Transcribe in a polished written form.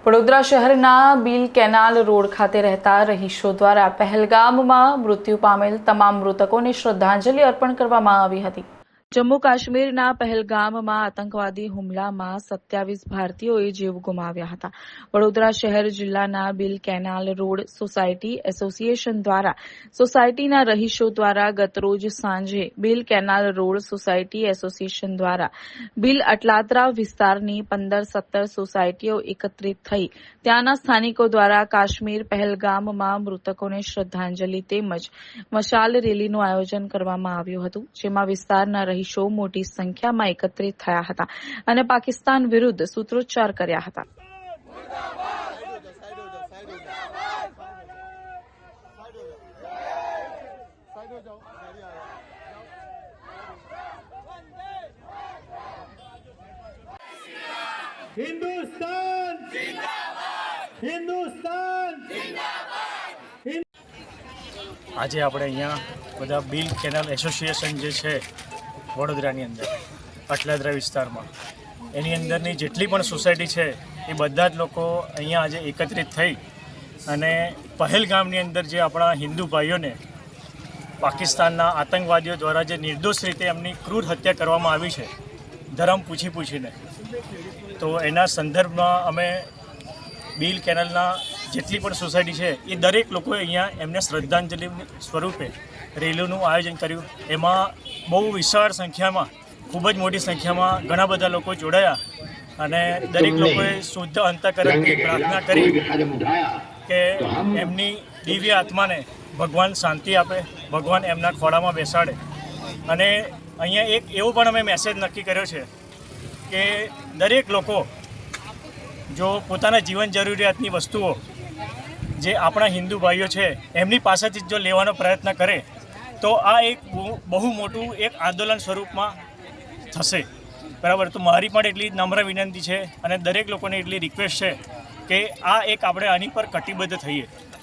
વડોદરા શહેરના bill canal road ખાતે રહેતા રહીશો દ્વારા પહેલગામમાં મૃત્યુ પામેલ તમામ મૃતકોને શ્રદ્ધાંજલિ અર્પણ કરવામાં આવી હતી। જમ્મુ કાશ્મીરના પહેલગામમાં આતંકવાદી હુમલામાં 27 ભારતીયોએ જીવ ગુમાવ્યા હતા। વડોદરા શહેર જિલ્લાના bill canal road society association દ્વારા સોસાયટીના રહીશો દ્વારા ગતરોજ સાંજે bill canal road society association દ્વારા બિલ અટલાદરા વિસ્તારની 15-17 સોસાયટીઓ એકત્રિત થઈ ત્યાંના સ્થાનિકો દ્વારા કાશ્મીર પહેલગામમાં મૃતકોને શ્રદ્ધાંજલિ તેમજ મશાલ રેલીનું આયોજન કરવામાં આવ્યું હતું, જેમાં વિસ્તારના રહીશો મોટી સંખ્યામાં એકત્રિત થયા હતા અને પાકિસ્તાન વિરુદ્ધ સૂત્રોચ્ચાર કર્યા હતા। हिंदुस्तान जिंदाबाद, हिंदुस्तान जिंदाबाद। આજે આપણે અહીંયા બધા બિલ કેનાલ એસોસિએશન જે છે વડોદરાની અંદર અટલાદરા વિસ્તારમાં એની અંદરની જેટલી પણ સોસાયટી છે એ બધા જ લોકો અહીંયા આજે એકત્રિત થઈ અને પહેલગામની અંદર જે આપણા હિન્દુ ભાઈઓને પાકિસ્તાનના આતંકવાદીઓ દ્વારા જે નિર્દોષ રીતે એમની ક્રૂર હત્યા કરવામાં આવી છે ધર્મ પૂછીને, તો એના સંદર્ભમાં અમે બિલ કેનાલના જેટલી પણ સોસાયટી છે એ દરેક લોકોએ અહીંયા એમને શ્રદ્ધાંજલિ સ્વરૂપે રેલીનું આયોજન કર્યું। એમાં બહુ વિશાળ સંખ્યામાં, ખૂબ જ મોટી સંખ્યામાં ઘણા બધા લોકો જોડાયા અને દરેક લોકોએ શુદ્ધ અંતઃકરણથી પ્રાર્થના કરી કે એમની દિવ્ય આત્માને ભગવાન શાંતિ આપે, ભગવાન એમના ખોળામાં બેસાડે। અને અહીંયા એક એવો પણ અમે મેસેજ નક્કી કર્યો છે કે દરેક લોકો જો પોતાના જીવન જરૂરિયાતની વસ્તુઓ જે આપણા હિન્દુ ભાઈઓ છે એમની પાસેથી જો લેવાનો પ્રયત્ન કરે તો આ એક બહુ મોટું એક આંદોલન સ્વરૂપમાં થશે, બરાબર। તો મારી પણ એટલી નમ્ર વિનંતી છે અને દરેક લોકોને એટલી રિક્વેસ્ટ છે કે આ એક આપણે આની પર કટિબદ્ધ થઈએ।